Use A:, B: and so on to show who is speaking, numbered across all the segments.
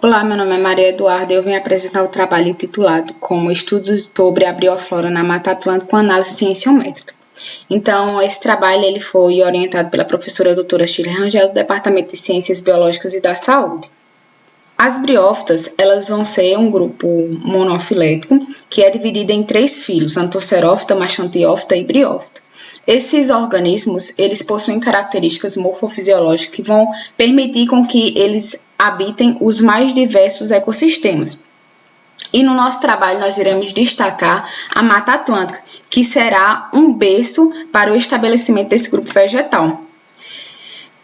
A: Olá, meu nome é Maria Eduarda e eu venho apresentar o trabalho intitulado como Estudos sobre a Brioflora na Mata Atlântica com Análise Cienciométrica. Então, esse trabalho ele foi orientado pela professora doutora Shirley Rangel, do Departamento de Ciências Biológicas e da Saúde. As briófitas, elas vão ser um grupo monofilético que é dividido em 3 filos, Anthocerófita, Machantiófita e Briófita. Esses organismos, eles possuem características morfofisiológicas que vão permitir com que eles habitem os mais diversos ecossistemas. E no nosso trabalho nós iremos destacar a Mata Atlântica, que será um berço para o estabelecimento desse grupo vegetal.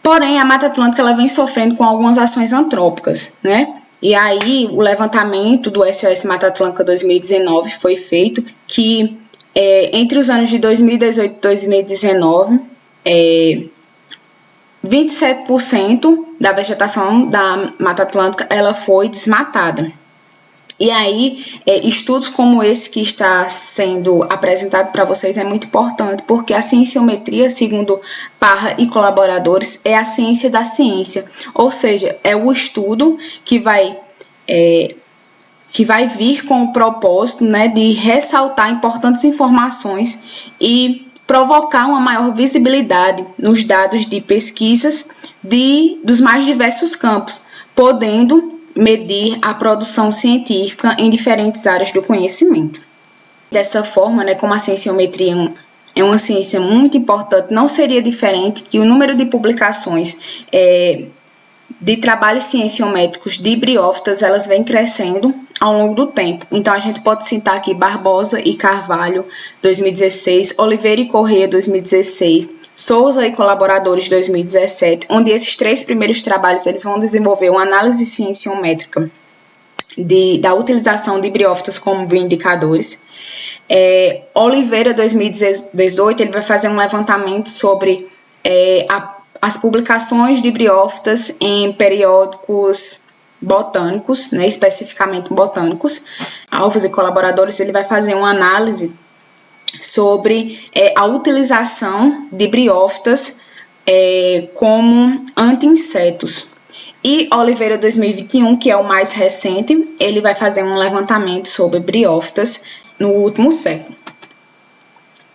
A: Porém, a Mata Atlântica ela vem sofrendo com algumas ações antrópicas, né? E aí, o levantamento do SOS Mata Atlântica 2019 foi feito que entre os anos de 2018 e 2019, 27% da vegetação da Mata Atlântica ela foi desmatada. E aí, estudos como esse que está sendo apresentado para vocês é muito importante, porque a cienciometria, segundo Parra e colaboradores, é a ciência da ciência, ou seja, é o estudo que vai vir com o propósito, né, de ressaltar importantes informações e provocar uma maior visibilidade nos dados de pesquisas dos mais diversos campos, podendo medir a produção científica em diferentes áreas do conhecimento. Dessa forma, né, como a cienciometria é uma ciência muito importante, não seria diferente que o número de publicações de trabalhos cienciométricos de briófitas, elas vêm crescendo ao longo do tempo. Então, a gente pode citar aqui Barbosa e Carvalho, 2016, Oliveira e Corrêa, 2016, Souza e colaboradores, 2017, onde esses 3 primeiros trabalhos eles vão desenvolver uma análise cienciométrica da utilização de briófitas como bioindicadores. Oliveira, 2018, ele vai fazer um levantamento sobre as publicações de briófitas em periódicos botânicos, né, especificamente botânicos. Alves e colaboradores, ele vai fazer uma análise sobre a utilização de briófitas como anti-insetos. E Oliveira 2021, que é o mais recente, ele vai fazer um levantamento sobre briófitas no último século.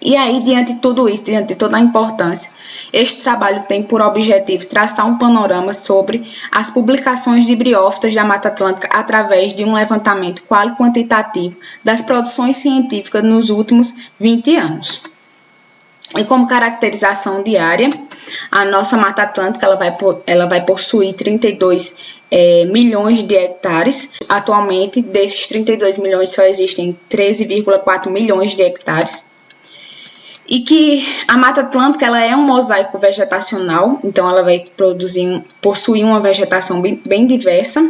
A: E aí, diante de tudo isso, diante de toda a importância, este trabalho tem por objetivo traçar um panorama sobre as publicações de briófitas da Mata Atlântica através de um levantamento quali-quantitativo das produções científicas nos últimos 20 anos. E como caracterização diária, a nossa Mata Atlântica ela vai possuir 32 milhões de hectares. Atualmente, desses 32 milhões, só existem 13,4 milhões de hectares. E que a Mata Atlântica ela é um mosaico vegetacional, então ela vai possuir uma vegetação bem diversa,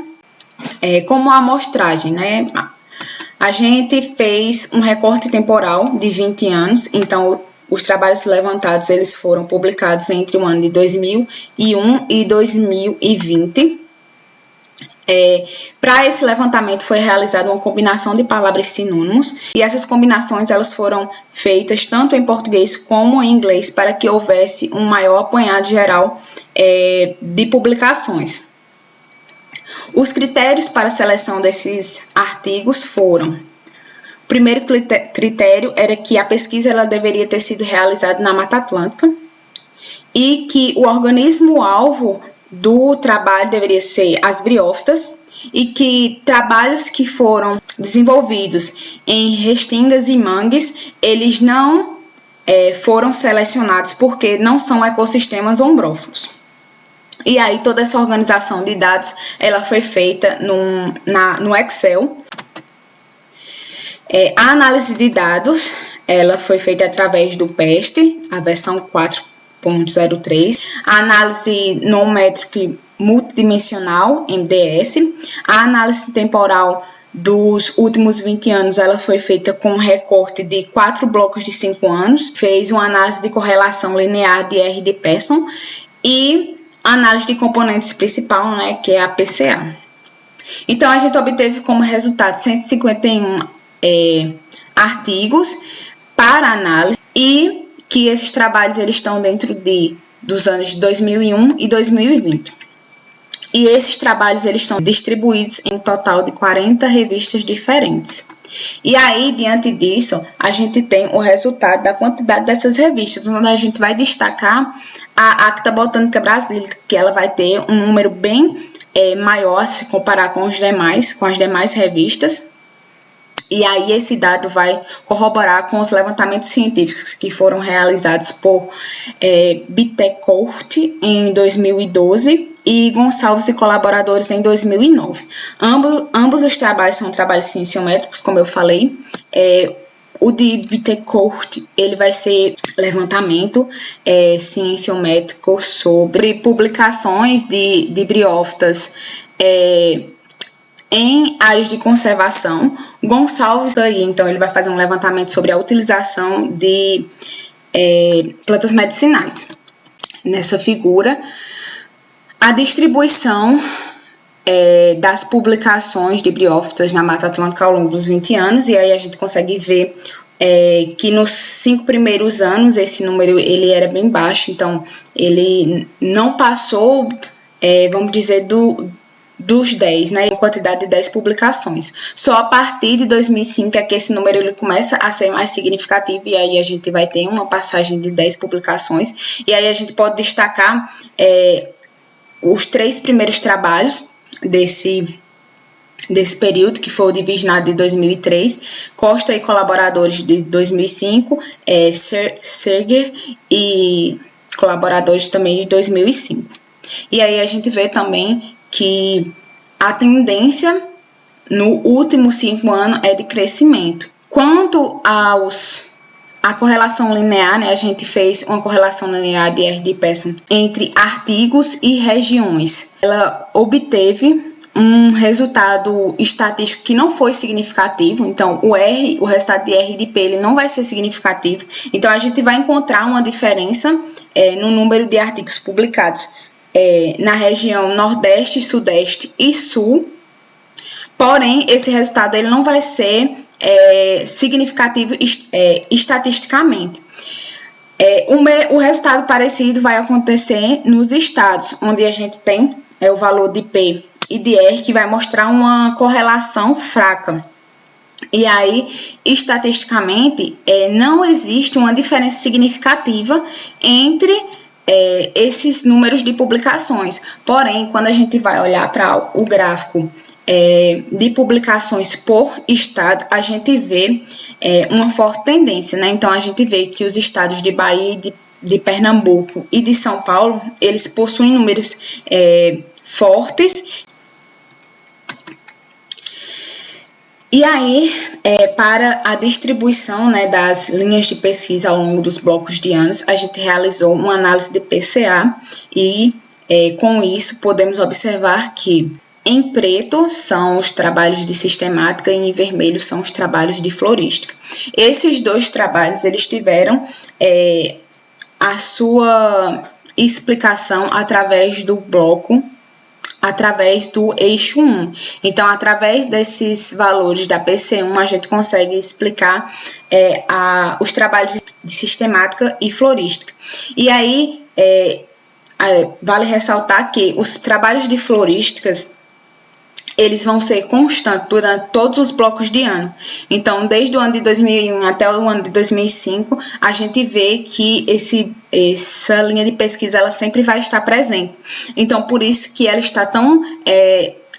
A: como a amostragem, né? A gente fez um recorte temporal de 20 anos, então os trabalhos levantados eles foram publicados entre o ano de 2001 e 2020. Para esse levantamento foi realizada uma combinação de palavras sinônimos e essas combinações elas foram feitas tanto em português como em inglês para que houvesse um maior apanhado geral de publicações. Os critérios para a seleção desses artigos foram: o primeiro critério era que a pesquisa ela deveria ter sido realizada na Mata Atlântica e que o organismo-alvo do trabalho deveria ser as briófitas e que trabalhos que foram desenvolvidos em restingas e mangues, eles não foram selecionados porque não são ecossistemas ombrófilos. E aí toda essa organização de dados ela foi feita no Excel. A análise de dados ela foi feita através do PEST, a versão 4.03, a análise nométrica multidimensional, MDS, a análise temporal dos últimos 20 anos, ela foi feita com um recorte de 4 blocos de 5 anos, fez uma análise de correlação linear de R de Pearson e a análise de componentes principal, né, que é a PCA. Então, a gente obteve como resultado 151 artigos para análise e que esses trabalhos eles estão dentro dos anos de 2001 e 2020. E esses trabalhos eles estão distribuídos em um total de 40 revistas diferentes. E aí, diante disso, a gente tem o resultado da quantidade dessas revistas, onde a gente vai destacar a Acta Botânica Brasílica, que ela vai ter um número bem maior se comparar com as demais revistas. E aí esse dado vai corroborar com os levantamentos científicos que foram realizados por Bittencourt em 2012 e Gonçalves e colaboradores em 2009. Ambos os trabalhos são trabalhos cienciométricos, como eu falei. O de Bittencourt, ele vai ser levantamento cienciométrico sobre publicações de briófitas em áreas de conservação. Gonçalves, então, ele vai fazer um levantamento sobre a utilização de plantas medicinais. Nessa figura, a distribuição das publicações de briófitas na Mata Atlântica ao longo dos 20 anos, e aí a gente consegue ver que nos 5 primeiros anos esse número ele era bem baixo, então ele não passou, vamos dizer, dos 10, né, em quantidade de 10 publicações. Só a partir de 2005 é que esse número ele começa a ser mais significativo, e aí a gente vai ter uma passagem de 10 publicações, e aí a gente pode destacar os 3 primeiros trabalhos desse período, que foi o de Visnado de 2003, Costa e colaboradores de 2005, Serger e colaboradores também de 2005. E aí a gente vê também que a tendência no último 5 anos é de crescimento. Quanto a correlação linear, né, a gente fez uma correlação linear de R de Pearson entre artigos e regiões. Ela obteve um resultado estatístico que não foi significativo, então o resultado de R de P ele não vai ser significativo. Então a gente vai encontrar uma diferença no número de artigos publicados na região Nordeste, Sudeste e Sul, porém esse resultado ele não vai ser significativo estatisticamente. O resultado parecido vai acontecer nos estados, onde a gente tem o valor de P e de R, que vai mostrar uma correlação fraca. E aí, estatisticamente, não existe uma diferença significativa entre esses números de publicações. Porém, quando a gente vai olhar para o gráfico de publicações por estado, a gente vê uma forte tendência, né? Então, a gente vê que os estados de Bahia, de Pernambuco e de São Paulo, eles possuem números fortes. E aí, para a distribuição, né, das linhas de pesquisa ao longo dos blocos de anos, a gente realizou uma análise de PCA e, com isso, podemos observar que em preto são os trabalhos de sistemática e em vermelho são os trabalhos de florística. Esses 2 trabalhos eles tiveram a sua explicação através do bloco, através do eixo 1. Então, através desses valores da PC1, a gente consegue explicar os trabalhos de sistemática e florística. E aí, vale ressaltar que os trabalhos de florísticas, eles vão ser constantes durante todos os blocos de ano. Então, desde o ano de 2001 até o ano de 2005, a gente vê que essa linha de pesquisa ela sempre vai estar presente. Então, por isso que ela está tão...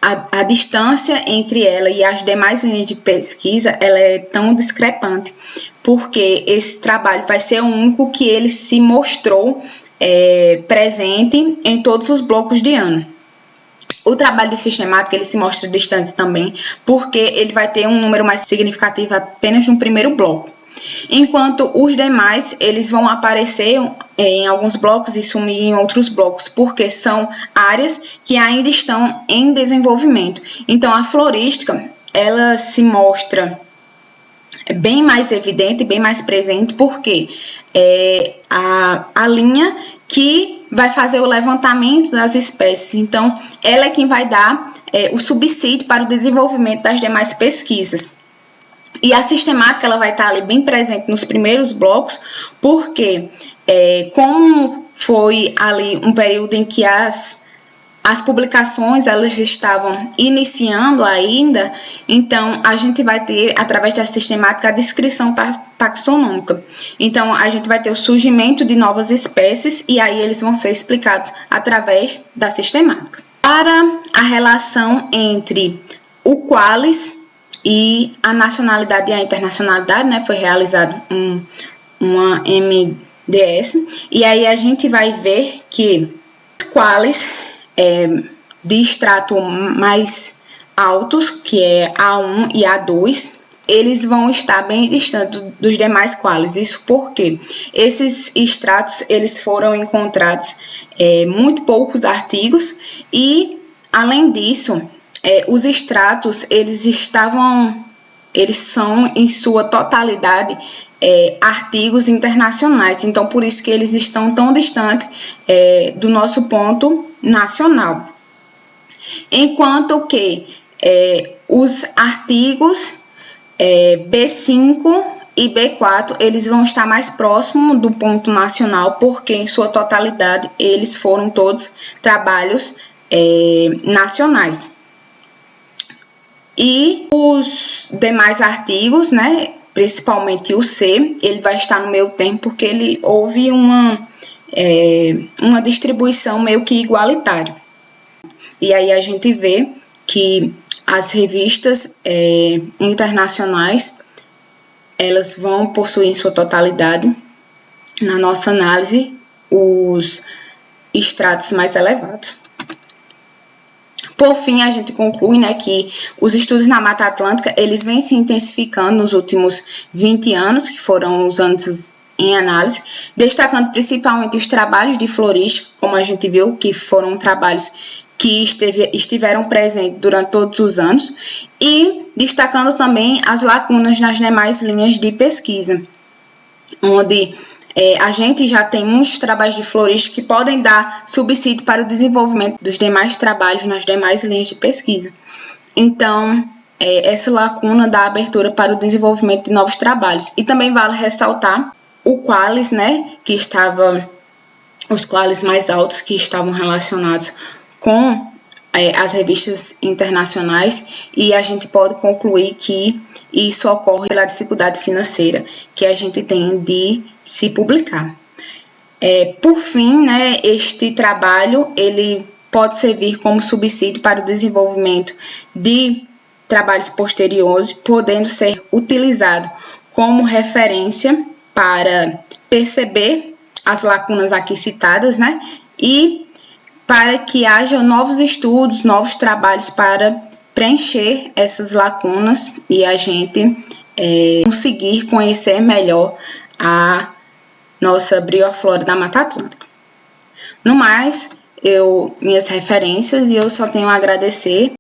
A: a distância entre ela e as demais linhas de pesquisa ela é tão discrepante, porque esse trabalho vai ser o único que ele se mostrou presente em todos os blocos de ano. O trabalho de sistemática ele se mostra distante também, porque ele vai ter um número mais significativo apenas no primeiro bloco. Enquanto os demais, eles vão aparecer em alguns blocos e sumir em outros blocos, porque são áreas que ainda estão em desenvolvimento. Então, a florística, ela se mostra bem mais evidente, bem mais presente, porque a linha que vai fazer o levantamento das espécies. Então, ela é quem vai dar o subsídio para o desenvolvimento das demais pesquisas. E a sistemática ela vai estar ali bem presente nos primeiros blocos, porque como foi ali um período em que as as publicações elas estavam iniciando ainda, então a gente vai ter, através da sistemática, a descrição taxonômica. Então a gente vai ter o surgimento de novas espécies e aí eles vão ser explicados através da sistemática. Para a relação entre o qualis e a nacionalidade e a internacionalidade, né, foi realizado uma MDS, e aí a gente vai ver que os qualis de extrato mais altos, que é A1 e A2, eles vão estar bem distantes dos demais qualis. Isso porque esses extratos eles foram encontrados muito poucos artigos e, além disso, os extratos eles são em sua totalidade artigos internacionais, então por isso que eles estão tão distantes do nosso ponto nacional. Enquanto que os artigos B5 e B4 eles vão estar mais próximos do ponto nacional, porque em sua totalidade eles foram todos trabalhos nacionais. E os demais artigos, né, principalmente o C, ele vai estar no meio termo porque houve uma distribuição meio que igualitária. E aí a gente vê que as revistas internacionais, elas vão possuir em sua totalidade, na nossa análise, os extratos mais elevados. Por fim, a gente conclui, né, que os estudos na Mata Atlântica eles vêm se intensificando nos últimos 20 anos, que foram os anos em análise, destacando principalmente os trabalhos de florística, como a gente viu, que foram trabalhos que estiveram presentes durante todos os anos, e destacando também as lacunas nas demais linhas de pesquisa, onde a gente já tem muitos trabalhos de florística que podem dar subsídio para o desenvolvimento dos demais trabalhos nas demais linhas de pesquisa. Então, essa lacuna dá abertura para o desenvolvimento de novos trabalhos. E também vale ressaltar o qualis, né, os qualis mais altos que estavam relacionados com as revistas internacionais, e a gente pode concluir que isso ocorre pela dificuldade financeira que a gente tem de se publicar. Por fim, né, este trabalho ele pode servir como subsídio para o desenvolvimento de trabalhos posteriores, podendo ser utilizado como referência para perceber as lacunas aqui citadas, né, e para que haja novos estudos, novos trabalhos para preencher essas lacunas e a gente conseguir conhecer melhor a nossa brioflora da Mata Atlântica. No mais, minhas referências, e eu só tenho a agradecer.